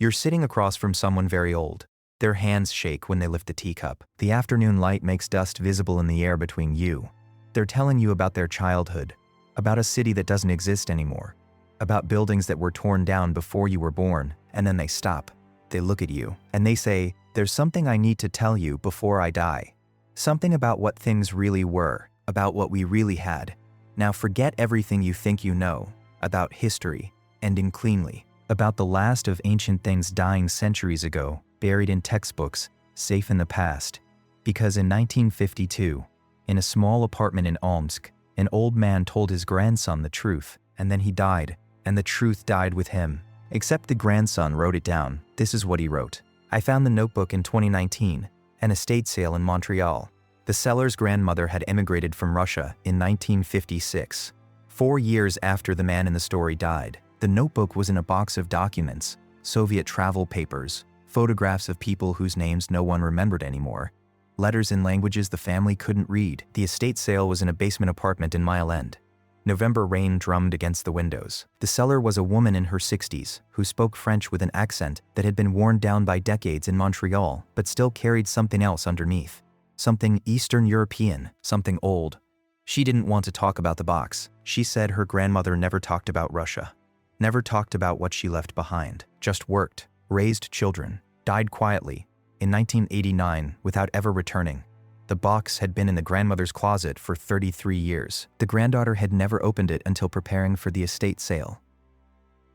You're sitting across from someone very old. Their hands shake when they lift the teacup. The afternoon light makes dust visible in the air between you. They're telling you about their childhood, about a city that doesn't exist anymore, about buildings that were torn down before you were born, and then they stop. They look at you, and they say, "There's something I need to tell you before I die. Something about what things really were, about what we really had. Now forget everything you think you know, about history, ending cleanly, about the last of ancient things dying centuries ago, buried in textbooks, safe in the past." Because in 1952, in a small apartment in Omsk, an old man told his grandson the truth, and then he died, and the truth died with him. Except the grandson wrote it down. This is what he wrote. "I found the notebook in 2019, an estate sale in Montreal. The seller's grandmother had emigrated from Russia in 1956. 4 years after the man in the story died, the notebook was in a box of documents, Soviet travel papers, photographs of people whose names no one remembered anymore, letters in languages the family couldn't read. The estate sale was in a basement apartment in Mile End. November rain drummed against the windows. The seller was a woman in her 60s who spoke French with an accent that had been worn down by decades in Montreal but still carried something else underneath. Something Eastern European, something old. She didn't want to talk about the box. She said her grandmother never talked about Russia. Never talked about what she left behind. Just worked, raised children, died quietly, in 1989 without ever returning. The box had been in the grandmother's closet for 33 years. The granddaughter had never opened it until preparing for the estate sale.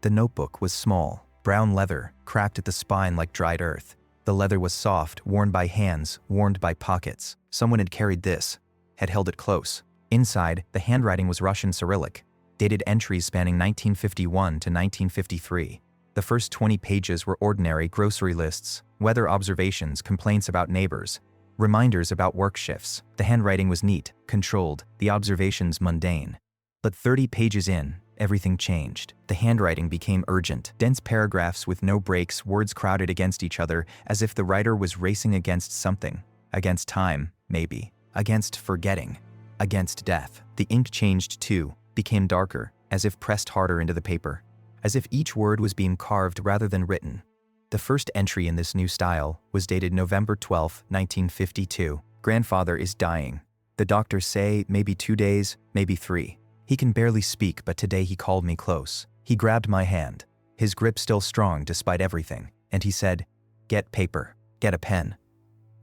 The notebook was small, brown leather, cracked at the spine like dried earth. The leather was soft, worn by hands, warmed by pockets. Someone had carried this, had held it close. Inside, the handwriting was Russian Cyrillic, dated entries spanning 1951 to 1953. The first 20 pages were ordinary grocery lists, weather observations, complaints about neighbors, reminders about work shifts. The handwriting was neat, controlled, the observations mundane. But 30 pages in, everything changed. The handwriting became urgent. Dense paragraphs with no breaks, words crowded against each other as if the writer was racing against something. Against time, maybe. Against forgetting. Against death. The ink changed too, became darker, as if pressed harder into the paper. As if each word was being carved rather than written. The first entry in this new style was dated November 12, 1952. "Grandfather is dying. The doctors say maybe 2 days, maybe 3. He can barely speak, but today he called me close. He grabbed my hand, his grip still strong despite everything, and he said, 'Get paper, get a pen.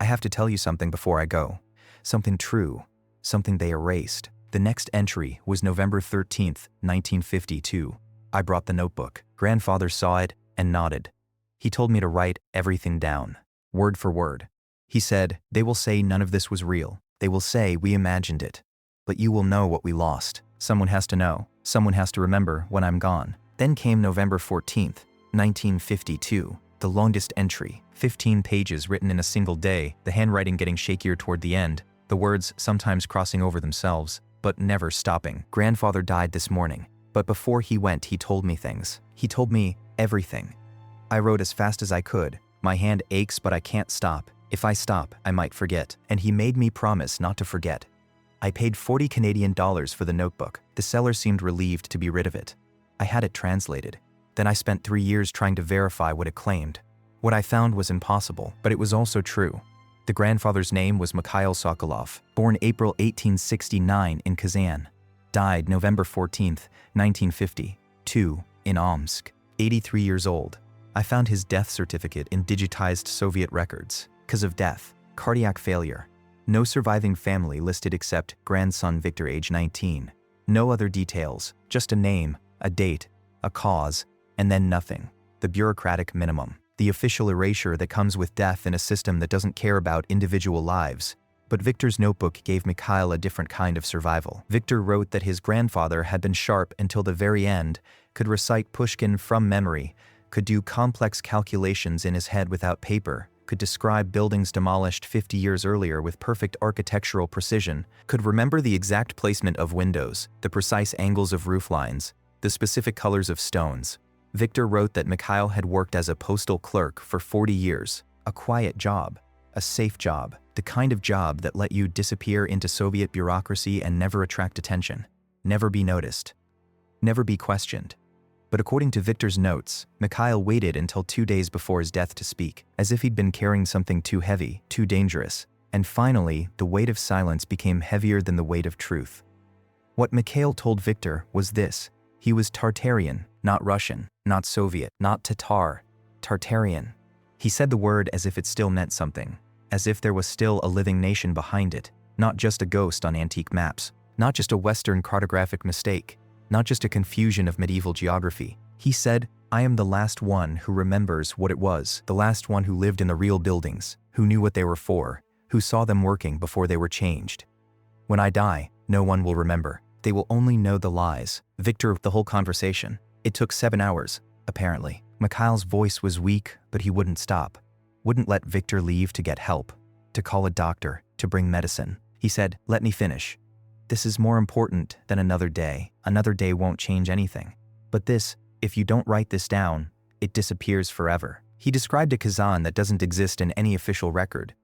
I have to tell you something before I go. Something true, something they erased.'" The next entry was November 13, 1952. I brought the notebook. Grandfather saw it and nodded. He told me to write everything down, word for word. He said, "They will say none of this was real. They will say we imagined it. But you will know what we lost. Someone has to know. Someone has to remember when I'm gone." Then came November 14, 1952, the longest entry, 15 pages written in a single day, the handwriting getting shakier toward the end, the words sometimes crossing over themselves, but never stopping. "Grandfather died this morning. But before he went, he told me things. He told me everything. I wrote as fast as I could. My hand aches, but I can't stop. If I stop, I might forget. And he made me promise not to forget. I paid 40 Canadian dollars for the notebook. The seller seemed relieved to be rid of it. I had it translated. Then I spent 3 years trying to verify what it claimed. What I found was impossible, but it was also true. The grandfather's name was Mikhail Sokolov, born April 1869 in Kazan. Died November 14, 1952, in Omsk, 83 years old. I found his death certificate in digitized Soviet records. Cause of death, cardiac failure. No surviving family listed except grandson Victor, age 19. No other details, just a name, a date, a cause, and then nothing. The bureaucratic minimum. The official erasure that comes with death in a system that doesn't care about individual lives. But Victor's notebook gave Mikhail a different kind of survival. Victor wrote that his grandfather had been sharp until the very end, could recite Pushkin from memory, could do complex calculations in his head without paper, could describe buildings demolished 50 years earlier with perfect architectural precision, could remember the exact placement of windows, the precise angles of roof lines, the specific colors of stones. Victor wrote that Mikhail had worked as a postal clerk for 40 years, a quiet job, a safe job, the kind of job that let you disappear into Soviet bureaucracy and never attract attention, never be noticed, never be questioned. But according to Victor's notes, Mikhail waited until 2 days before his death to speak, as if he'd been carrying something too heavy, too dangerous. And finally, the weight of silence became heavier than the weight of truth. What Mikhail told Victor was this: he was Tartarian, not Russian, not Soviet, not Tatar, Tartarian. He said the word as if it still meant something, as if there was still a living nation behind it, not just a ghost on antique maps, not just a Western cartographic mistake, not just a confusion of medieval geography. He said, "I am the last one who remembers what it was, the last one who lived in the real buildings, who knew what they were for, who saw them working before they were changed. When I die, no one will remember. They will only know the lies." Victor, the whole conversation. It took 7 hours, apparently. Mikhail's voice was weak, but he wouldn't stop. Wouldn't let Victor leave to get help, to call a doctor, to bring medicine. He said, "Let me finish. This is more important than another day. Another day won't change anything. But this, if you don't write this down, it disappears forever." He described a Kazan that doesn't exist in any official record.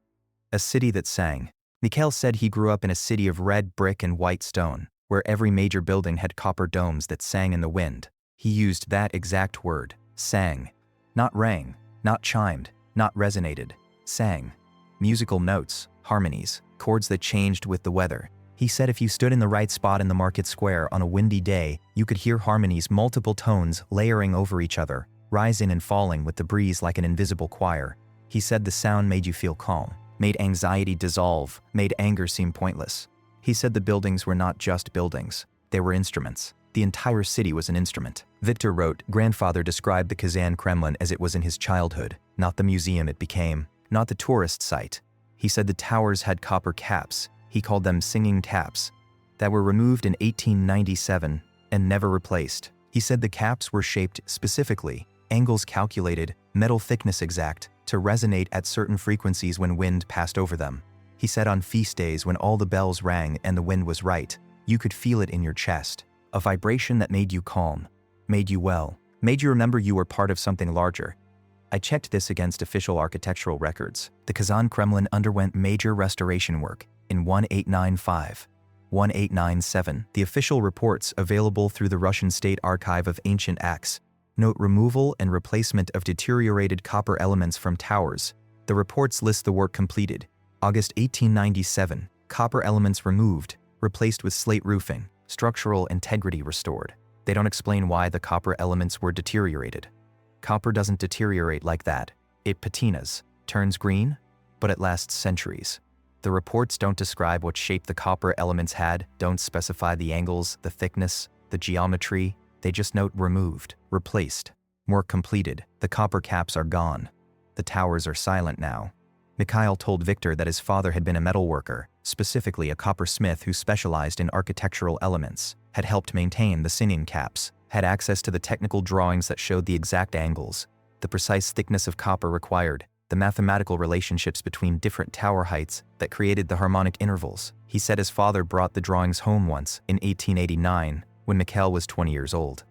A city that sang. Mikhail said he grew up in a city of red brick and white stone, where every major building had copper domes that sang in the wind. He used that exact word, sang. Not rang, not chimed, not resonated. Sang. Musical notes, harmonies, chords that changed with the weather. He said if you stood in the right spot in the market square on a windy day, you could hear harmonies, multiple tones layering over each other, rising and falling with the breeze like an invisible choir. He said the sound made you feel calm, made anxiety dissolve, made anger seem pointless. He said the buildings were not just buildings, they were instruments. The entire city was an instrument. Victor wrote, grandfather described the Kazan Kremlin as it was in his childhood, not the museum it became, not the tourist site. He said the towers had copper caps, he called them singing taps, that were removed in 1897 and never replaced. He said the caps were shaped specifically, angles calculated, metal thickness exact, to resonate at certain frequencies when wind passed over them. He said on feast days when all the bells rang and the wind was right, you could feel it in your chest. A vibration that made you calm, made you well, made you remember you were part of something larger. I checked this against official architectural records. The Kazan Kremlin underwent major restoration work in 1895, 1897. The official reports available through the Russian State Archive of Ancient Acts note removal and replacement of deteriorated copper elements from towers. The reports list the work completed. August 1897, copper elements removed, replaced with slate roofing, structural integrity restored. They don't explain why the copper elements were deteriorated. Copper doesn't deteriorate like that. It patinas, turns green, but it lasts centuries. The reports don't describe what shape the copper elements had, don't specify the angles, the thickness, the geometry. They just note removed, replaced, work completed. The copper caps are gone. The towers are silent now. Mikhail told Victor that his father had been a metalworker, specifically a coppersmith who specialized in architectural elements, had helped maintain the singing caps, had access to the technical drawings that showed the exact angles, the precise thickness of copper required, the mathematical relationships between different tower heights that created the harmonic intervals. He said his father brought the drawings home once, in 1889, when Mikhail was 20 years old.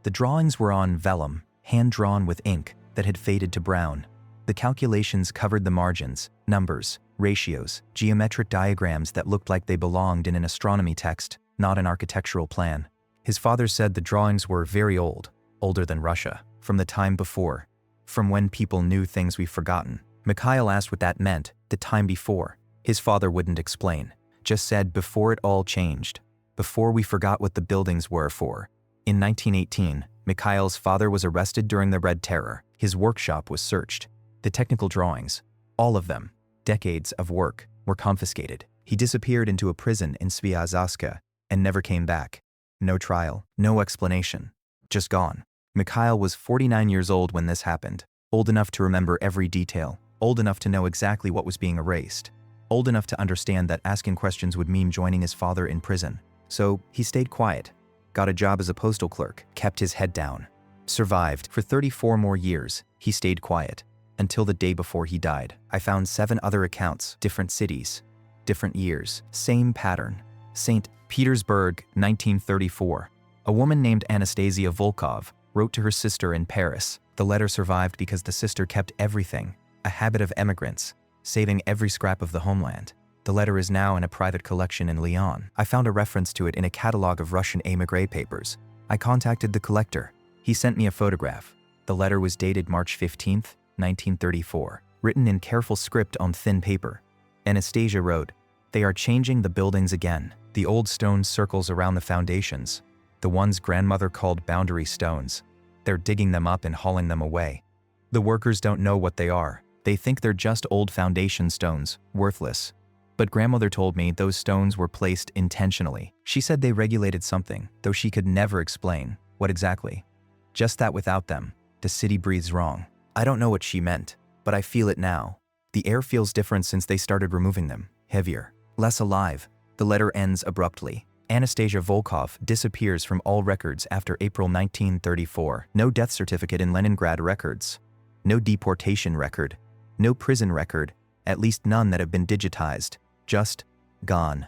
The drawings were on vellum, hand-drawn with ink that had faded to brown. The calculations covered the margins, numbers, ratios, geometric diagrams that looked like they belonged in an astronomy text, not an architectural plan. His father said the drawings were very old, older than Russia, from the time before, from when people knew things we've forgotten. Mikhail asked what that meant, the time before. His father wouldn't explain, just said before it all changed, before we forgot what the buildings were for. In 1918, Mikhail's father was arrested during the Red Terror. His workshop was searched. The technical drawings, all of them, decades of work, were confiscated. He disappeared into a prison in Sviazhska and never came back. No trial, no explanation, just gone. Mikhail was 49 years old when this happened, old enough to remember every detail, old enough to know exactly what was being erased, old enough to understand that asking questions would mean joining his father in prison. So he stayed quiet, got a job as a postal clerk, kept his head down, survived. For 34 more years, he stayed quiet, until the day before he died. I found 7 other accounts, different cities, different years, same pattern. St. Petersburg, 1934. A woman named Anastasia Volkov wrote to her sister in Paris. The letter survived because the sister kept everything, a habit of emigrants, saving every scrap of the homeland. The letter is now in a private collection in Lyon. I found a reference to it in a catalog of Russian émigré papers. I contacted the collector. He sent me a photograph. The letter was dated March 15, 1934, written in careful script on thin paper. Anastasia wrote, "They are changing the buildings again. The old stone circles around the foundations, the ones grandmother called boundary stones. They're digging them up and hauling them away. The workers don't know what they are. They think they're just old foundation stones, worthless. But grandmother told me those stones were placed intentionally. She said they regulated something, though she could never explain what exactly. Just that without them, the city breathes wrong. I don't know what she meant, but I feel it now. The air feels different since they started removing them, heavier, less alive." The letter ends abruptly. Anastasia Volkov disappears from all records after April 1934. No death certificate in Leningrad records. No deportation record. No prison record, at least none that have been digitized. Just gone.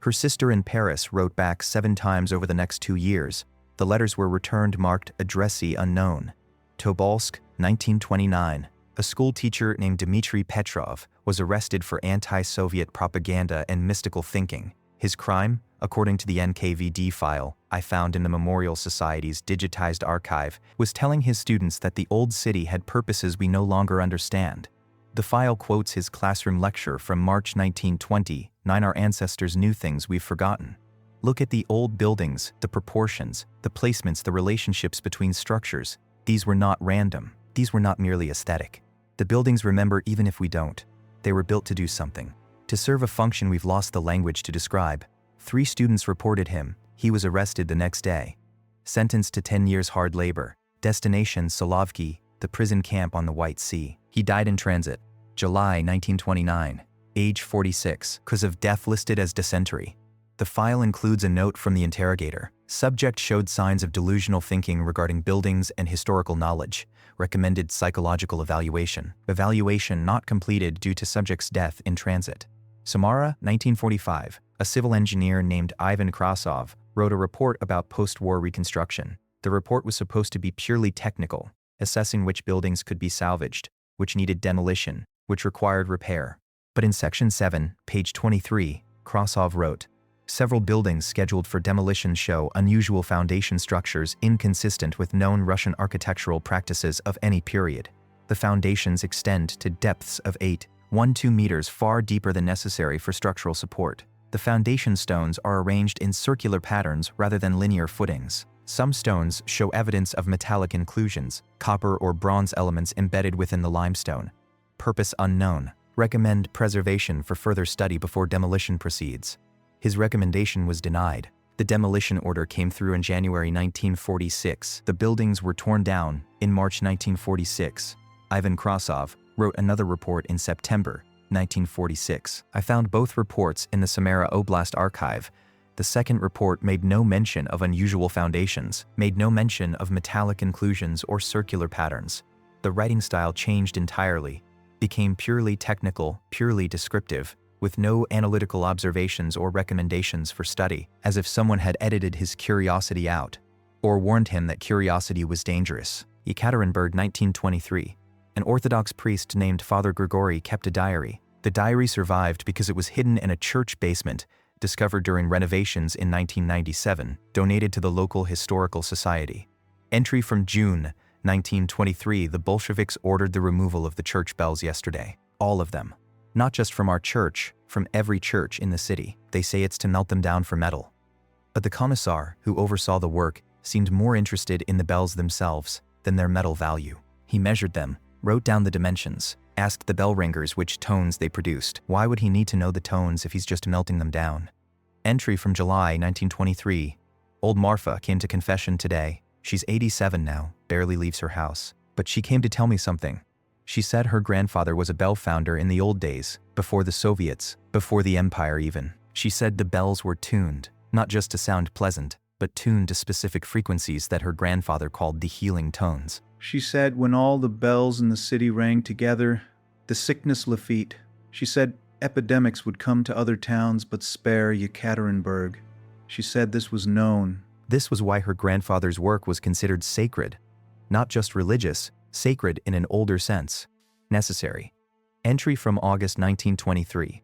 Her sister in Paris wrote back 7 times over the next 2 years. The letters were returned marked addressee unknown. Tobolsk, 1929. A school teacher named Dmitry Petrov was arrested for anti-Soviet propaganda and mystical thinking. His crime, according to the NKVD file I found in the Memorial Society's digitized archive, was telling his students that the old city had purposes we no longer understand. The file quotes his classroom lecture from March 1920, "Our ancestors knew things we've forgotten." Look at the old buildings, the proportions, the placements, the relationships between structures. These were not random. These were not merely aesthetic. The buildings remember even if we don't. They were built to do something. To serve a function we've lost the language to describe. 3 students reported him. He was arrested the next day. Sentenced to 10 years hard labor. Destination Solovki, the prison camp on the White Sea. He died in transit. July 1929. Age 46. Cause of death listed as dysentery. The file includes a note from the interrogator. Subject showed signs of delusional thinking regarding buildings and historical knowledge. Recommended psychological evaluation. Evaluation not completed due to subject's death in transit. Samara, 1945. A civil engineer named Ivan Krasov wrote a report about post-war reconstruction. The report was supposed to be purely technical, assessing which buildings could be salvaged, which needed demolition, which required repair. But in section 7, page 23, Krasov wrote, "Several buildings scheduled for demolition show unusual foundation structures inconsistent with known Russian architectural practices of any period. The foundations extend to depths of 8.12 meters, far deeper than necessary for structural support. The foundation stones are arranged in circular patterns rather than linear footings. Some stones show evidence of metallic inclusions, copper or bronze elements embedded within the limestone. Purpose unknown. Recommend preservation for further study before demolition proceeds." His recommendation was denied. The demolition order came through in January 1946. The buildings were torn down in March 1946. Ivan Krasov wrote another report in September 1946. I found both reports in the Samara Oblast archive. The second report made no mention of unusual foundations, made no mention of metallic inclusions or circular patterns. The writing style changed entirely, became purely technical, purely descriptive, with no analytical observations or recommendations for study, as if someone had edited his curiosity out, or warned him that curiosity was dangerous. Yekaterinburg, 1923. An Orthodox priest named Father Grigory kept a diary. The diary survived because it was hidden in a church basement, discovered during renovations in 1997, donated to the local historical society. Entry from June 1923. The Bolsheviks ordered the removal of the church bells yesterday. All of them. Not just from our church, from every church in the city. They say it's to melt them down for metal. But the commissar, who oversaw the work, seemed more interested in the bells themselves than their metal value. He measured them, wrote down the dimensions, asked the bell ringers which tones they produced. Why would he need to know the tones if he's just melting them down? Entry from July 1923. Old Marfa came to confession today. She's 87 now, barely leaves her house. But she came to tell me something. She said her grandfather was a bell founder in the old days, before the Soviets, before the Empire even. She said the bells were tuned, not just to sound pleasant, but tuned to specific frequencies that her grandfather called the healing tones. She said when all the bells in the city rang together, the sickness Lafitte. She said epidemics would come to other towns but spare Yekaterinburg. She said this was known. This was why her grandfather's work was considered sacred. Not just religious, sacred in an older sense. Necessary. Entry from August 1923.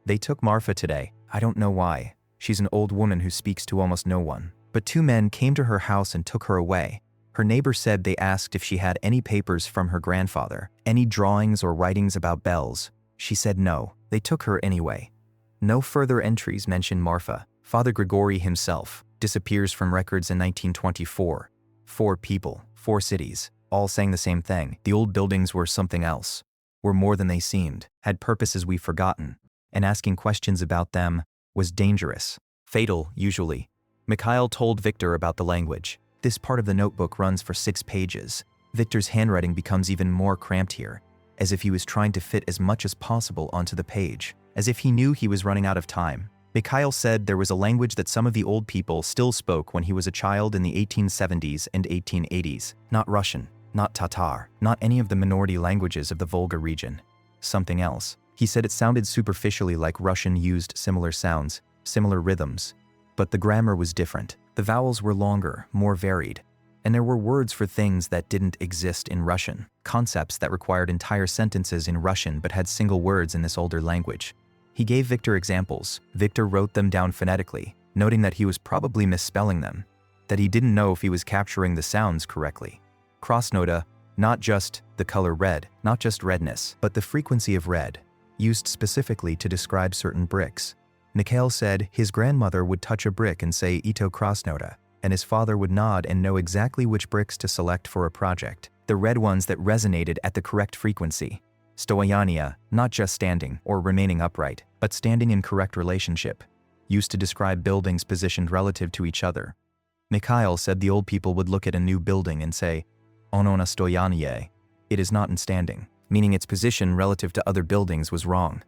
They took Marfa today. I don't know why. She's an old woman who speaks to almost no one. But 2 men came to her house and took her away. Her neighbor said they asked if she had any papers from her grandfather, any drawings or writings about bells. She said no, they took her anyway. No further entries mention Marfa. Father Grigori himself disappears from records in 1924. 4 people, 4 cities, all saying the same thing. The old buildings were something else, were more than they seemed, had purposes we've forgotten, and asking questions about them was dangerous, fatal usually. Mikhail told Victor about the language. This part of the notebook runs for 6 pages. Victor's handwriting becomes even more cramped here, as if he was trying to fit as much as possible onto the page, as if he knew he was running out of time. Mikhail said there was a language that some of the old people still spoke when he was a child in the 1870s and 1880s. Not Russian, not Tatar, not any of the minority languages of the Volga region. Something else. He said it sounded superficially like Russian, used similar sounds, similar rhythms. But the grammar was different. The vowels were longer, more varied. And there were words for things that didn't exist in Russian, concepts that required entire sentences in Russian but had single words in this older language. He gave Victor examples. Victor wrote them down phonetically, noting that he was probably misspelling them, that he didn't know if he was capturing the sounds correctly. Crossnota, not just the color red, not just redness, but the frequency of red, used specifically to describe certain bricks. Mikhail said his grandmother would touch a brick and say ito crossnota, and his father would nod and know exactly which bricks to select for a project, the red ones that resonated at the correct frequency. Stoyania, not just standing or remaining upright, but standing in correct relationship, used to describe buildings positioned relative to each other. Mikhail said the old people would look at a new building and say, ono na stoyanie, it is not in standing, meaning its position relative to other buildings was wrong,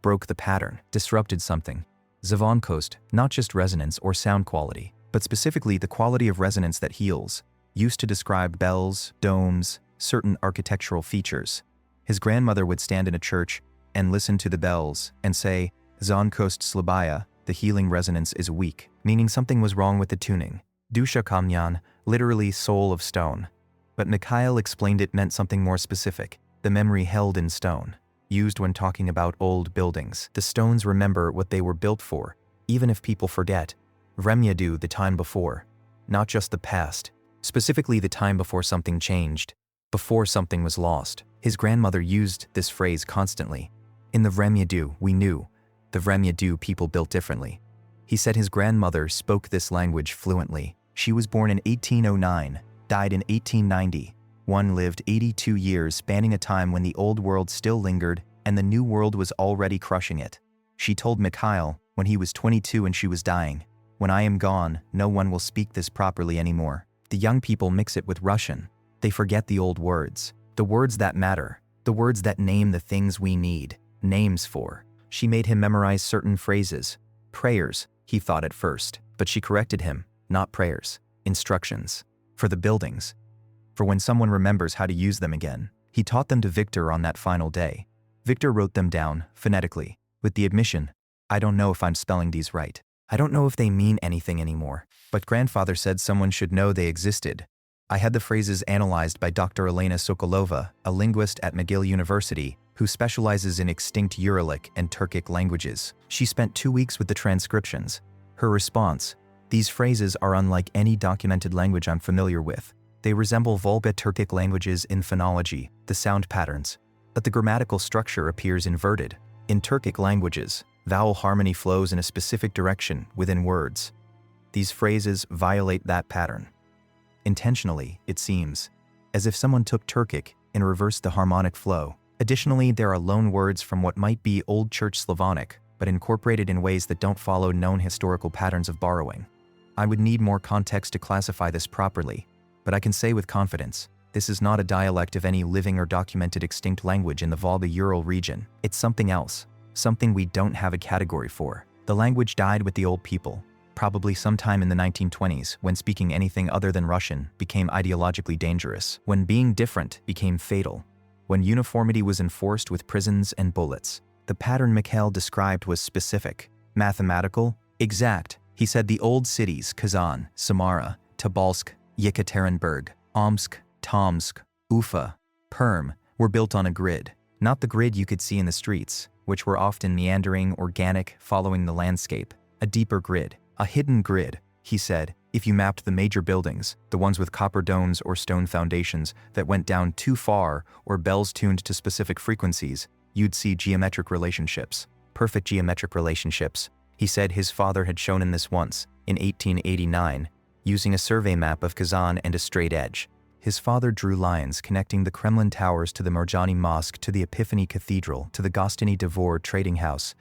broke the pattern, disrupted something. Zvonkost, not just resonance or sound quality, but specifically the quality of resonance that heals, used to describe bells, domes, certain architectural features. His grandmother would stand in a church and listen to the bells and say, Zonkost slabaya, the healing resonance is weak, meaning something was wrong with the tuning. Dusha kamyan, literally soul of stone. But Mikhail explained it meant something more specific, the memory held in stone, used when talking about old buildings. The stones remember what they were built for, even if people forget. Vremyadu, the time before, not just the past, specifically the time before something changed, before something was lost. His grandmother used this phrase constantly. In the Vremyadu, we knew. The Vremyadu people built differently. He said his grandmother spoke this language fluently. She was born in 1809, died in 1890. One lived 82 years, spanning a time when the old world still lingered and the new world was already crushing it. She told Mikhail, when he was 22 and she was dying, when I am gone, no one will speak this properly anymore. The young people mix it with Russian. They forget the old words. The words that matter, the words that name the things we need, names for. She made him memorize certain phrases. Prayers, he thought at first, but she corrected him, not prayers, instructions. For the buildings. For when someone remembers how to use them again. He taught them to Victor on that final day. Victor wrote them down, phonetically, with the admission, I don't know if I'm spelling these right. I don't know if they mean anything anymore. But grandfather said someone should know they existed. I had the phrases analyzed by Dr. Elena Sokolova, a linguist at McGill University, who specializes in extinct Uralic and Turkic languages. She spent 2 weeks with the transcriptions. Her response, these phrases are unlike any documented language I'm familiar with. They resemble Volga-Turkic languages in phonology, the sound patterns, but the grammatical structure appears inverted. In Turkic languages, vowel harmony flows in a specific direction within words. These phrases violate that pattern. Intentionally, it seems, as if someone took Turkic and reversed the harmonic flow. Additionally, there are loan words from what might be Old Church Slavonic, but incorporated in ways that don't follow known historical patterns of borrowing. I would need more context to classify this properly, but I can say with confidence, this is not a dialect of any living or documented extinct language in the Volga-Ural region. It's something else, something we don't have a category for. The language died with the old people, probably sometime in the 1920s, when speaking anything other than Russian became ideologically dangerous, when being different became fatal, when uniformity was enforced with prisons and bullets. The pattern Mikhail described was specific, mathematical, exact. He said the old cities, Kazan, Samara, Tobolsk, Yekaterinburg, Omsk, Tomsk, Ufa, Perm, were built on a grid, not the grid you could see in the streets, which were often meandering, organic, following the landscape, a deeper grid, a hidden grid. He said, If you mapped the major buildings, the ones with copper domes or stone foundations that went down too far or bells tuned to specific frequencies, you'd see geometric relationships. Perfect geometric relationships. He said his father had shown him this once, in 1889, using a survey map of Kazan and a straight edge. His father drew lines connecting the Kremlin towers to the Marjani Mosque to the Epiphany Cathedral to the Gostiny Dvor trading house.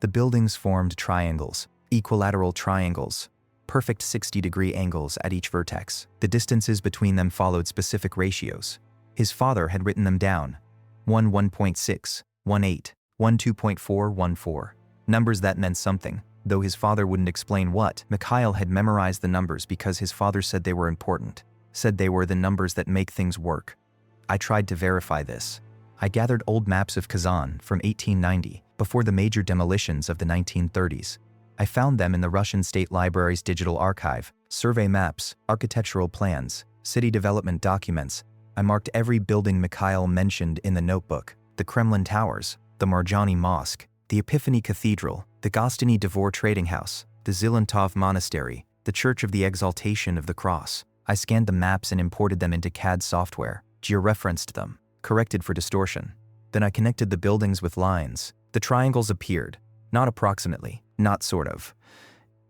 The buildings formed triangles, equilateral triangles, perfect 60-degree angles at each vertex. The distances between them followed specific ratios. His father had written them down. 1 1.6, 1 8, 1 2.4, 1 4. Numbers that meant something. Though his father wouldn't explain what, Mikhail had memorized the numbers because his father said they were important. Said they were the numbers that make things work. I tried to verify this. I gathered old maps of Kazan from 1890, before the major demolitions of the 1930s. I found them in the Russian State Library's digital archive, survey maps, architectural plans, city development documents. I marked every building Mikhail mentioned in the notebook: the Kremlin Towers, the Marjani Mosque, the Epiphany Cathedral, the Gostiny Dvor Trading House, the Zilantov Monastery, the Church of the Exaltation of the Cross. I scanned the maps and imported them into CAD software, georeferenced them, corrected for distortion. Then I connected the buildings with lines. The triangles appeared, not approximately, not sort of.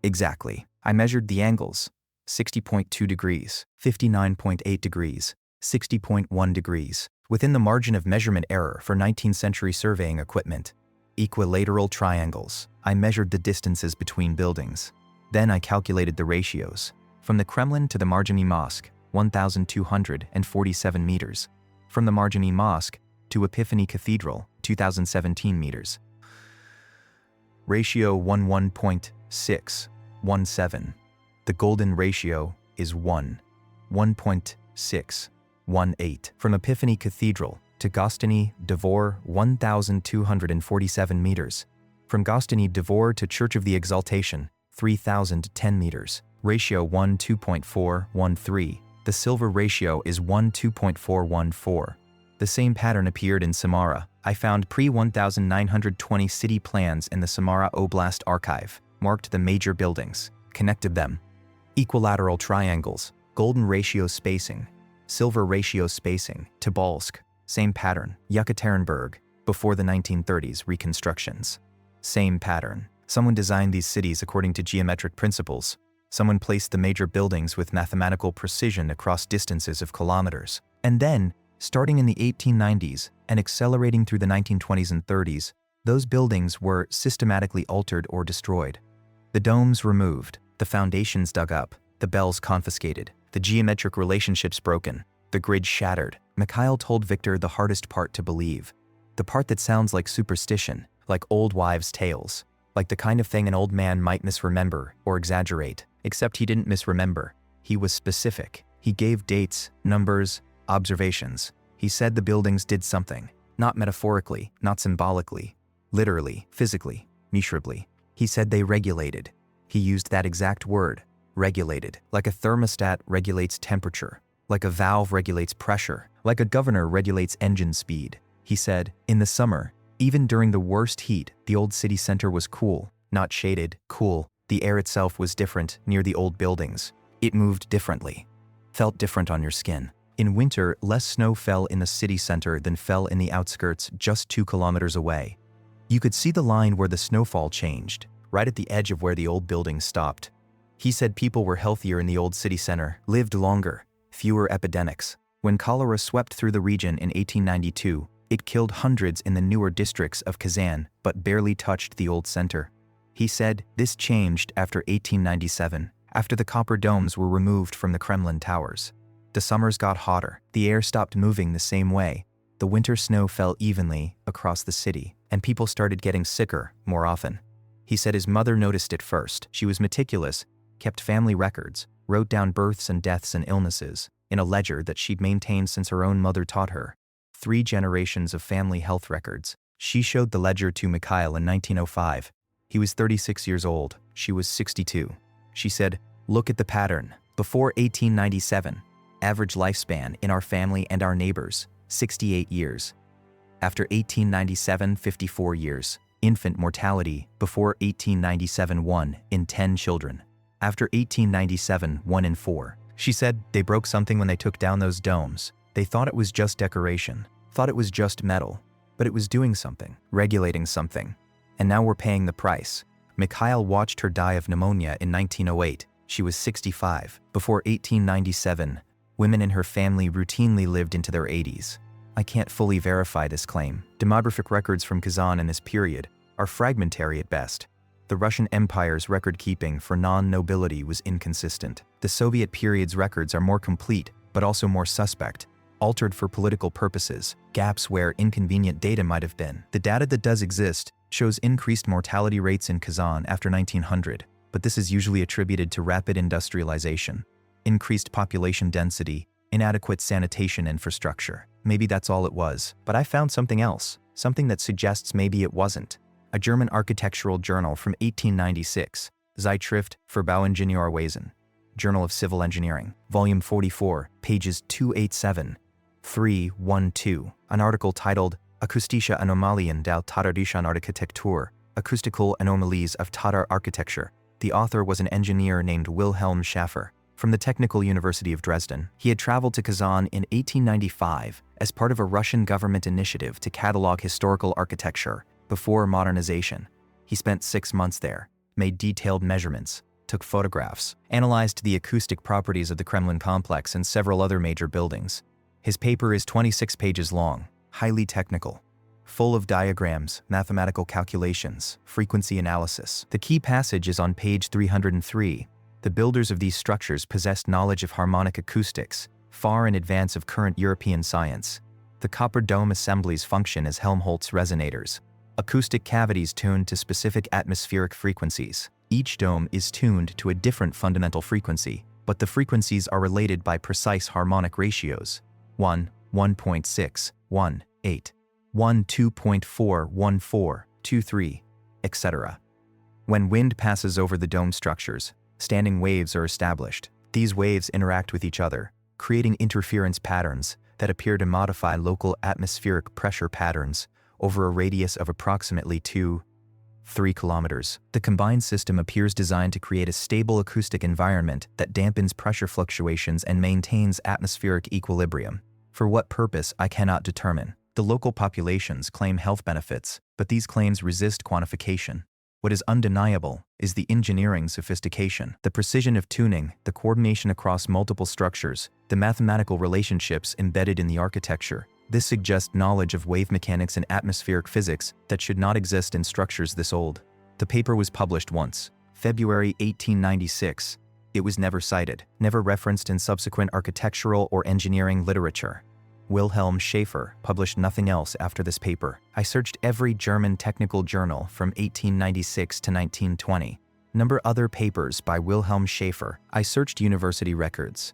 Exactly. I measured the angles: 60.2 degrees, 59.8 degrees, 60.1 degrees, within the margin of measurement error for 19th century surveying equipment. Equilateral triangles. I measured the distances between buildings. Then I calculated the ratios. From the Kremlin to the Marjani Mosque, 1,247 meters. From the Marjani Mosque to Epiphany Cathedral, 2,017 meters. Ratio 11.617. The golden ratio is 1.618. From Epiphany Cathedral to Gostiny Dvor, 1,247 meters. From Gostiny Dvor to Church of the Exaltation, 3,010 meters. Ratio 1:2.413. The silver ratio is 1:2.414. The same pattern appeared in Samara. I found pre-1920 city plans in the Samara Oblast archive, marked the major buildings, connected them. Equilateral triangles, golden ratio spacing, silver ratio spacing, Tobolsk, same pattern, Yekaterinburg, before the 1930s reconstructions. Same pattern. Someone designed these cities according to geometric principles. Someone placed the major buildings with mathematical precision across distances of kilometers. And then, starting in the 1890s and accelerating through the 1920s and 30s, those buildings were systematically altered or destroyed. The domes removed, the foundations dug up, the bells confiscated, the geometric relationships broken, the grid shattered. Mikhail told Victor the hardest part to believe. The part that sounds like superstition, like old wives' tales, like the kind of thing an old man might misremember or exaggerate. Except he didn't misremember. He was specific. He gave dates, numbers, observations. He said the buildings did something, not metaphorically, not symbolically, literally, physically, measurably. He said they regulated. He used that exact word, regulated, like a thermostat regulates temperature, like a valve regulates pressure, like a governor regulates engine speed. He said, in the summer, even during the worst heat, the old city center was cool, not shaded, cool. The air itself was different near the old buildings. It moved differently, felt different on your skin. In winter, less snow fell in the city center than fell in the outskirts just 2 kilometers away. You could see the line where the snowfall changed, right at the edge of where the old buildings stopped. He said people were healthier in the old city center, lived longer, fewer epidemics. When cholera swept through the region in 1892, it killed hundreds in the newer districts of Kazan, but barely touched the old center. He said this changed after 1897, after the copper domes were removed from the Kremlin towers. The summers got hotter, the air stopped moving the same way, the winter snow fell evenly across the city, and people started getting sicker more often. He said his mother noticed it first. She was meticulous, kept family records, wrote down births and deaths and illnesses, in a ledger that she'd maintained since her own mother taught her. 3 generations of family health records. She showed the ledger to Mikhail in 1905. He was 36 years old. She was 62. She said, look at the pattern. Before 1897, average lifespan in our family and our neighbors, 68 years. After 1897, 54 years. Infant mortality before 1897, 1 in 10 children. After 1897, 1 in 4. She said they broke something when they took down those domes. They thought it was just decoration, thought it was just metal, but it was doing something, regulating something. And now we're paying the price. Mikhail watched her die of pneumonia in 1908. She was 65. Before 1897, women in her family routinely lived into their 80s. I can't fully verify this claim. Demographic records from Kazan in this period are fragmentary at best. The Russian Empire's record-keeping for non-nobility was inconsistent. The Soviet period's records are more complete, but also more suspect, altered for political purposes, gaps where inconvenient data might have been. The data that does exist shows increased mortality rates in Kazan after 1900, but this is usually attributed to rapid industrialization, increased population density, inadequate sanitation infrastructure. Maybe that's all it was, but I found something else, something that suggests maybe it wasn't. A German architectural journal from 1896, Zeitschrift für Bauingenieurwesen, Journal of Civil Engineering, Volume 44, pages 287, 312, an article titled Akustische Anomalien der Tatarischen Architektur, Acoustical Anomalies of Tatar Architecture. The author was an engineer named Wilhelm Schäfer from the Technical University of Dresden. He had traveled to Kazan in 1895 as part of a Russian government initiative to catalog historical architecture before modernization. He spent 6 months there, made detailed measurements, took photographs, analyzed the acoustic properties of the Kremlin complex and several other major buildings. His paper is 26 pages long, highly technical, full of diagrams, mathematical calculations, frequency analysis. The key passage is on page 303. The builders of these structures possessed knowledge of harmonic acoustics, far in advance of current European science. The copper dome assemblies function as Helmholtz resonators, acoustic cavities tuned to specific atmospheric frequencies. Each dome is tuned to a different fundamental frequency, but the frequencies are related by precise harmonic ratios. 1, 1.6, 1, 8, 1, 2.4, 1, 4, 2, 3, etc. When wind passes over the dome structures, standing waves are established. These waves interact with each other, creating interference patterns that appear to modify local atmospheric pressure patterns over a radius of approximately 2-3 kilometers. The combined system appears designed to create a stable acoustic environment that dampens pressure fluctuations and maintains atmospheric equilibrium. For what purpose, I cannot determine. The local populations claim health benefits, but these claims resist quantification. What is undeniable is the engineering sophistication, the precision of tuning, the coordination across multiple structures, the mathematical relationships embedded in the architecture. This suggests knowledge of wave mechanics and atmospheric physics that should not exist in structures this old. The paper was published once, February 1896. It was never cited, never referenced in subsequent architectural or engineering literature. Wilhelm Schäfer published nothing else after this paper. I searched every German technical journal from 1896 to 1920. Number other papers by Wilhelm Schäfer. I searched university records.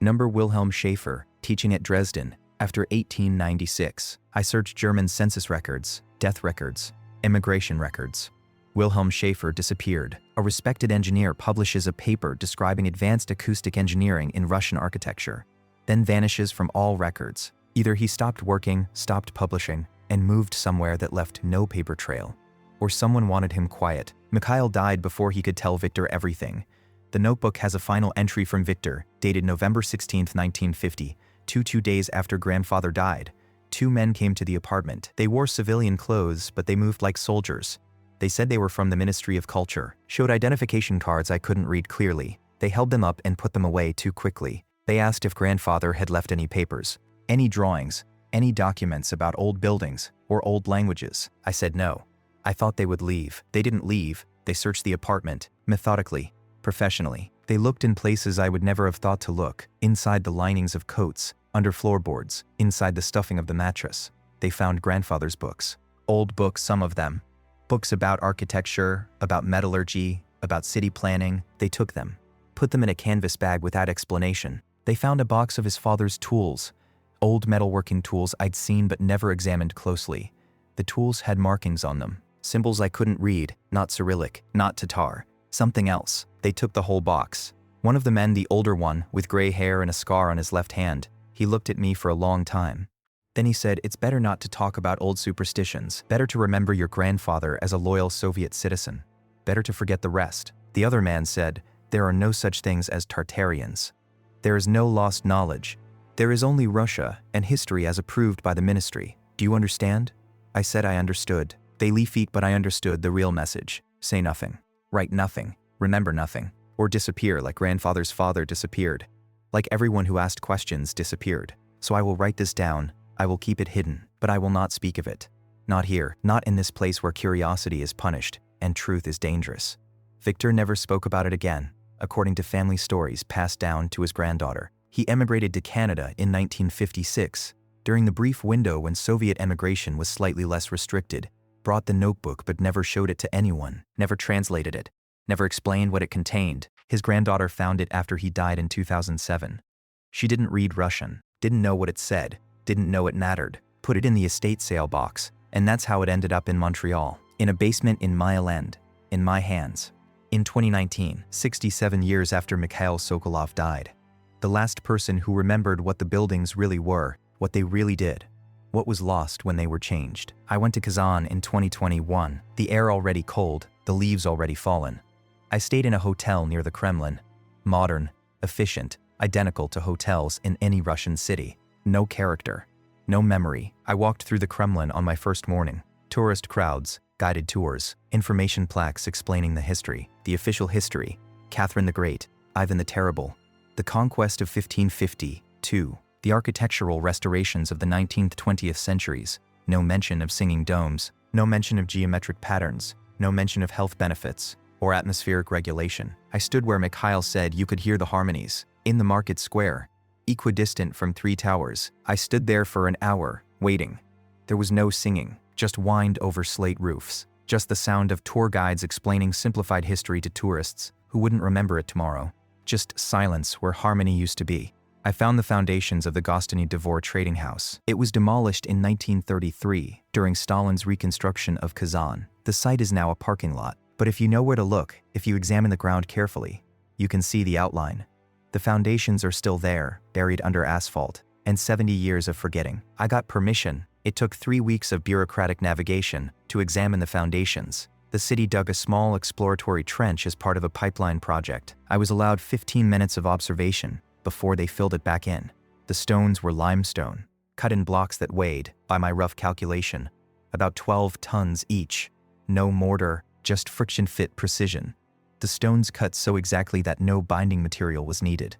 Number Wilhelm Schäfer, teaching at Dresden, after 1896. I searched German census records, death records, immigration records. Wilhelm Schäfer disappeared. A respected engineer publishes a paper describing advanced acoustic engineering in Russian architecture, then vanishes from all records. Either he stopped working, stopped publishing, and moved somewhere that left no paper trail, or someone wanted him quiet. Mikhail died before he could tell Victor everything. The notebook has a final entry from Victor, dated November 16, 1950, 2 days after grandfather died. 2 men came to the apartment. They wore civilian clothes, but they moved like soldiers. They said they were from the Ministry of Culture, showed identification cards I couldn't read clearly. They held them up and put them away too quickly. They asked if grandfather had left any papers, any drawings, any documents about old buildings or old languages. I said no. I thought they would leave. They didn't leave. They searched the apartment, methodically, professionally. They looked in places I would never have thought to look, inside the linings of coats, under floorboards, inside the stuffing of the mattress. They found grandfather's books. Old books, some of them. Books about architecture, about metallurgy, about city planning. They took them, put them in a canvas bag without explanation. They found a box of his father's tools, old metalworking tools I'd seen but never examined closely. The tools had markings on them, symbols I couldn't read, not Cyrillic, not Tatar, something else. They took the whole box. One of the men, the older one, with gray hair and a scar on his left hand, he looked at me for a long time. Then he said, "It's better not to talk about old superstitions. Better to remember your grandfather as a loyal Soviet citizen. Better to forget the rest." The other man said, There are no such things as Tartarians. There is no lost knowledge. There is only Russia and history as approved by the ministry. Do you understand? I said I understood. They leaf-eat, but I understood the real message. Say nothing. Write nothing. Remember nothing. Or disappear like grandfather's father disappeared. Like everyone who asked questions disappeared. So I will write this down. I will keep it hidden, but I will not speak of it. Not here, not in this place where curiosity is punished and truth is dangerous. Victor never spoke about it again, according to family stories passed down to his granddaughter. He emigrated to Canada in 1956, during the brief window when Soviet emigration was slightly less restricted, brought the notebook but never showed it to anyone, never translated it, never explained what it contained. His granddaughter found it after he died in 2007. She didn't read Russian, didn't know what it said, didn't know it mattered, put it in the estate sale box, and that's how it ended up in Montreal, in a basement in Mile-End, in my hands. In 2019, 67 years after Mikhail Sokolov died, the last person who remembered what the buildings really were, what they really did, what was lost when they were changed. I went to Kazan in 2021, the air already cold, the leaves already fallen. I stayed in a hotel near the Kremlin, modern, efficient, identical to hotels in any Russian city. No character, no memory. I walked through the Kremlin on my first morning. Tourist crowds, guided tours, information plaques explaining the history, the official history, Catherine the Great, Ivan the Terrible, the conquest of 1552, the architectural restorations of the 19th-20th centuries. No mention of singing domes, no mention of geometric patterns, no mention of health benefits or atmospheric regulation. I stood where Mikhail said you could hear the harmonies, in the market square, equidistant from 3 towers. I stood there for an hour, waiting. There was no singing, just whined over slate roofs, just the sound of tour guides explaining simplified history to tourists who wouldn't remember it tomorrow. Just silence where harmony used to be. I found the foundations of the Gostiny Dvor trading house. It was demolished in 1933 during Stalin's reconstruction of Kazan. The site is now a parking lot, but if you know where to look, if you examine the ground carefully, you can see the outline. The foundations are still there, buried under asphalt, and 70 years of forgetting. I got permission. It took 3 weeks of bureaucratic navigation to examine the foundations. The city dug a small exploratory trench as part of a pipeline project. I was allowed 15 minutes of observation before they filled it back in. The stones were limestone, cut in blocks that weighed, by my rough calculation, about 12 tons each. No mortar, just friction-fit precision. The stones cut so exactly that no binding material was needed.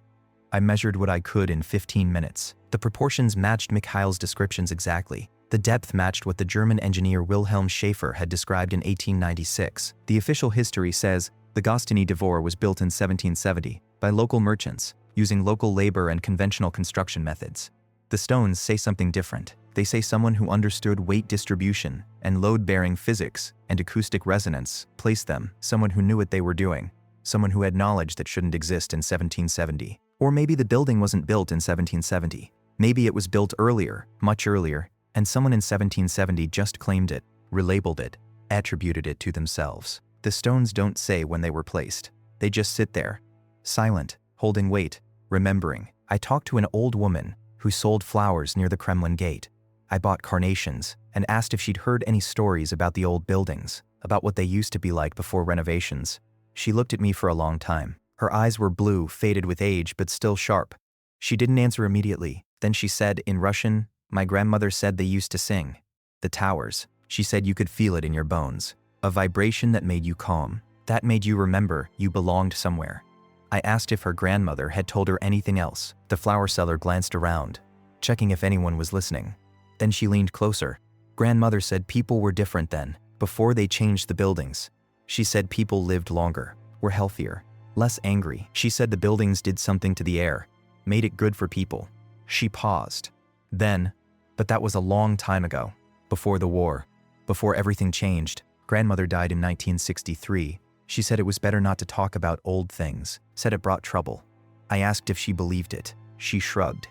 I measured what I could in 15 minutes. The proportions matched Mikhail's descriptions exactly. The depth matched what the German engineer Wilhelm Schaefer had described in 1896. The official history says the Gostiny Dvor was built in 1770 by local merchants, using local labor and conventional construction methods. The stones say something different. They say someone who understood weight distribution and load-bearing physics and acoustic resonance placed them, someone who knew what they were doing, someone who had knowledge that shouldn't exist in 1770. Or maybe the building wasn't built in 1770. Maybe it was built earlier, much earlier, and someone in 1770 just claimed it, relabeled it, attributed it to themselves. The stones don't say when they were placed. They just sit there, silent, holding weight, remembering. I talked to an old woman who sold flowers near the Kremlin gate. I bought carnations and asked if she'd heard any stories about the old buildings, about what they used to be like before renovations. She looked at me for a long time. Her eyes were blue, faded with age, but still sharp. She didn't answer immediately. Then she said, in Russian, "My grandmother said they used to sing. The towers." She said you could feel it in your bones. A vibration that made you calm. That made you remember you belonged somewhere. I asked if her grandmother had told her anything else. The flower seller glanced around, checking if anyone was listening. Then she leaned closer. Grandmother said people were different then, before they changed the buildings. She said people lived longer, were healthier, less angry. She said the buildings did something to the air, made it good for people. She paused. Then, but that was a long time ago, before the war, before everything changed. Grandmother died in 1963. She said it was better not to talk about old things, said it brought trouble. I asked if she believed it. She shrugged.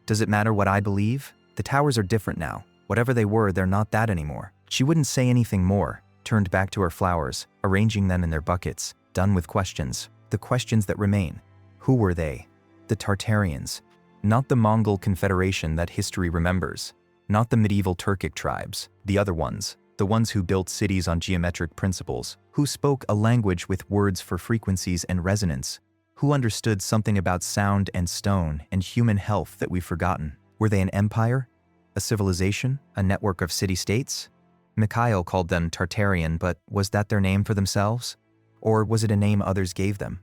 Does it matter what I believe? The towers are different now. Whatever they were, they're not that anymore. She wouldn't say anything more, turned back to her flowers, arranging them in their buckets, done with questions. The questions that remain. Who were they? The Tartarians. Not the Mongol confederation that history remembers. Not the medieval Turkic tribes. The other ones. The ones who built cities on geometric principles. Who spoke a language with words for frequencies and resonance. Who understood something about sound and stone and human health that we've forgotten? Were they an empire? A civilization? A network of city-states? Mikhail called them Tartarian, but was that their name for themselves? Or was it a name others gave them?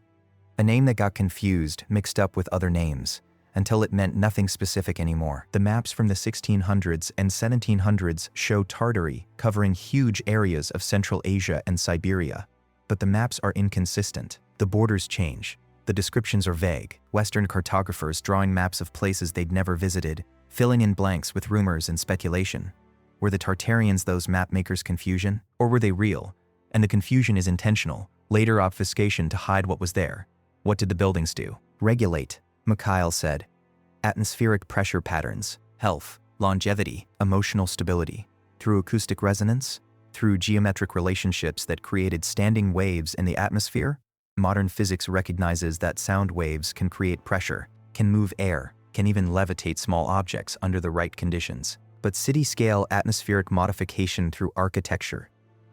A name that got confused, mixed up with other names, until it meant nothing specific anymore. The maps from the 1600s and 1700s show Tartary covering huge areas of Central Asia and Siberia. But the maps are inconsistent. The borders change. The descriptions are vague. Western cartographers drawing maps of places they'd never visited, filling in blanks with rumors and speculation. Were the Tartarians those map makers' confusion? Or were they real? And the confusion is intentional, later obfuscation to hide what was there. What did the buildings do? Regulate, Mikhail said. Atmospheric pressure patterns, health, longevity, emotional stability. Through acoustic resonance? Through geometric relationships that created standing waves in the atmosphere? Modern physics recognizes that sound waves can create pressure, can move air, can even levitate small objects under the right conditions. But city-scale atmospheric modification through architecture,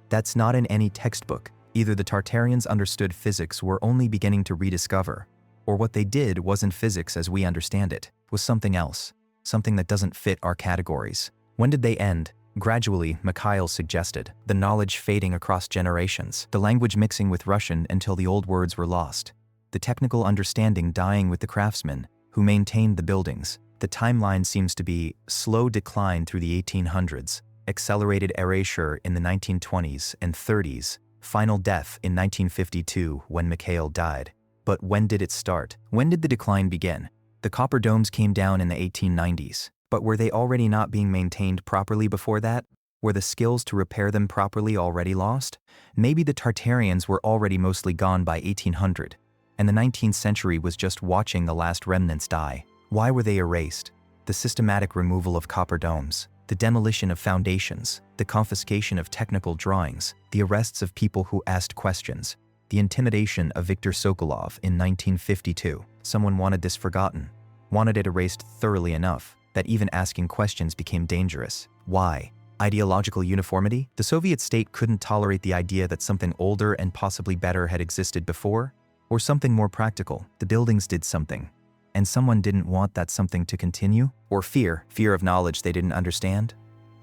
that's not in any textbook. Either the Tartarians understood physics were only beginning to rediscover, or what they did wasn't physics as we understand it, was something else, something that doesn't fit our categories. When did they end? Gradually, Mikhail suggested, the knowledge fading across generations, the language mixing with Russian until the old words were lost, the technical understanding dying with the craftsmen who maintained the buildings. The timeline seems to be slow decline through the 1800s, accelerated erasure in the 1920s and 30s, final death in 1952 when Mikhail died. But when did it start? When did the decline begin? The copper domes came down in the 1890s, but were they already not being maintained properly before that? Were the skills to repair them properly already lost? Maybe the Tartarians were already mostly gone by 1800, and the 19th century was just watching the last remnants die. Why were they erased? The systematic removal of copper domes, the demolition of foundations, the confiscation of technical drawings, the arrests of people who asked questions, the intimidation of Viktor Sokolov in 1952. Someone wanted this forgotten, wanted it erased thoroughly enough that even asking questions became dangerous. Why? Ideological uniformity? The Soviet state couldn't tolerate the idea that something older and possibly better had existed before? Or something more practical? The buildings did something, and someone didn't want that something to continue? Or fear of knowledge they didn't understand?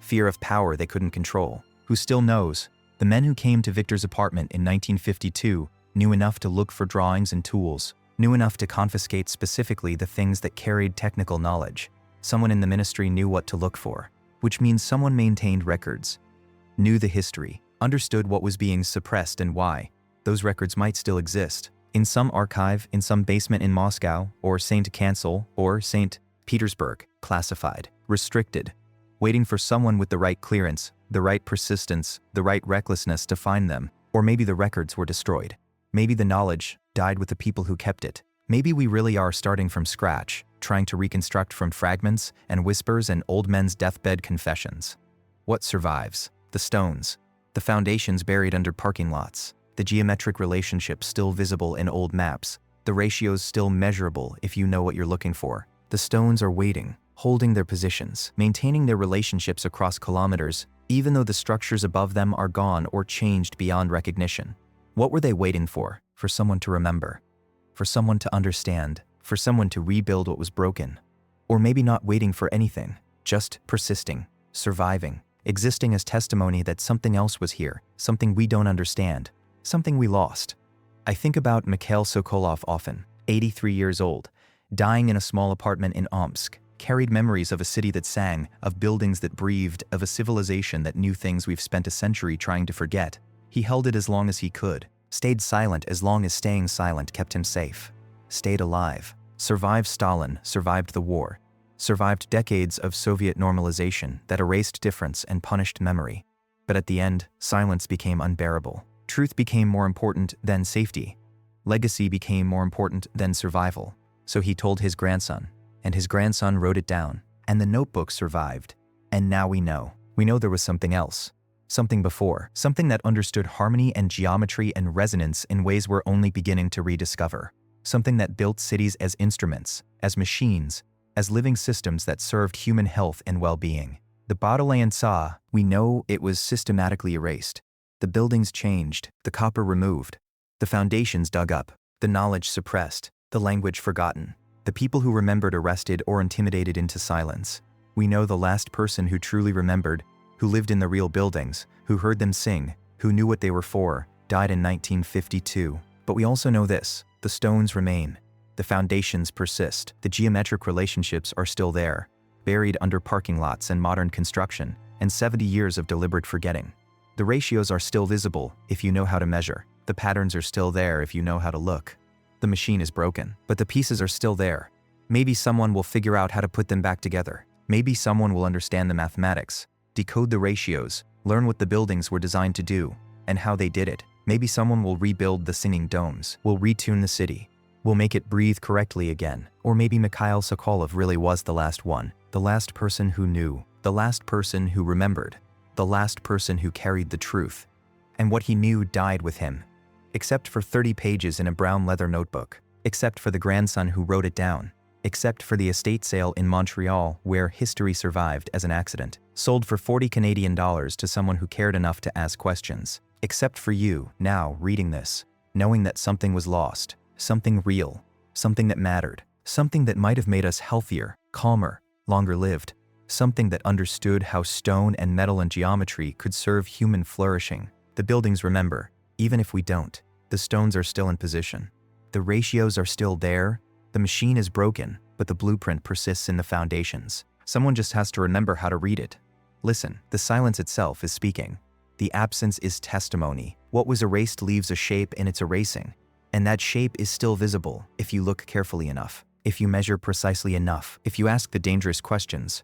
Fear of power they couldn't control? Who still knows? The men who came to Victor's apartment in 1952 knew enough to look for drawings and tools, knew enough to confiscate specifically the things that carried technical knowledge. Someone in the ministry knew what to look for, which means someone maintained records, knew the history, understood what was being suppressed and why. Those records might still exist. In some archive, in some basement in Moscow, or St. Cancel, or St. Petersburg, classified, restricted, waiting for someone with the right clearance, the right persistence, the right recklessness to find them. Or maybe the records were destroyed. Maybe the knowledge died with the people who kept it. Maybe we really are starting from scratch, trying to reconstruct from fragments and whispers and old men's deathbed confessions. What survives? The stones, the foundations buried under parking lots, the geometric relationships still visible in old maps, the ratios still measurable if you know what you're looking for. The stones are waiting, holding their positions, maintaining their relationships across kilometers, even though the structures above them are gone or changed beyond recognition. What were they waiting for? For someone to remember, for someone to understand, for someone to rebuild what was broken. Or maybe not waiting for anything, just persisting, surviving, existing as testimony that something else was here, something we don't understand, something we lost. I think about Mikhail Sokolov often, 83 years old, dying in a small apartment in Omsk, carried memories of a city that sang, of buildings that breathed, of a civilization that knew things we've spent a century trying to forget. He held it as long as he could, stayed silent as long as staying silent kept him safe, stayed alive, survived Stalin, survived the war, survived decades of Soviet normalization that erased difference and punished memory. But at the end, silence became unbearable. Truth became more important than safety. Legacy became more important than survival. So he told his grandson, and his grandson wrote it down, and the notebook survived. And now we know. We know there was something else. Something before. Something that understood harmony and geometry and resonance in ways we're only beginning to rediscover. Something that built cities as instruments, as machines, as living systems that served human health and well-being. The Baudelaire saw, we know it was systematically erased. The buildings changed, the copper removed, the foundations dug up, The knowledge suppressed, the language forgotten. The people who remembered arrested or intimidated into silence. We know the last person who truly remembered, who lived in the real buildings, who heard them sing, who knew what they were for, died in 1952. But we also know this: the stones remain. The foundations persist. The geometric relationships are still there, buried under parking lots and modern construction, and 70 years of deliberate forgetting. The ratios are still visible if you know how to measure. The patterns are still there if you know how to look. The machine is broken, but the pieces are still there. Maybe someone will figure out how to put them back together. Maybe someone will understand the mathematics, decode the ratios, learn what the buildings were designed to do, and how they did it. Maybe someone will rebuild the singing domes, will retune the city, will make it breathe correctly again. Or maybe Mikhail Sokolov really was the last one, the last person who knew, the last person who remembered, the last person who carried the truth. And what he knew died with him. Except for 30 pages in a brown leather notebook. Except for the grandson who wrote it down. Except for the estate sale in Montreal where history survived as an accident. Sold for $40 to someone who cared enough to ask questions. Except for you, now, reading this, knowing that something was lost. Something real. Something that mattered. Something that might have made us healthier, calmer, longer lived. Something that understood how stone and metal and geometry could serve human flourishing. The buildings remember, even if we don't. The stones are still in position. The ratios are still there. The machine is broken, but the blueprint persists in the foundations. Someone just has to remember how to read it. Listen, the silence itself is speaking. The absence is testimony. What was erased leaves a shape in its erasing. And that shape is still visible if you look carefully enough, if you measure precisely enough, if you ask the dangerous questions.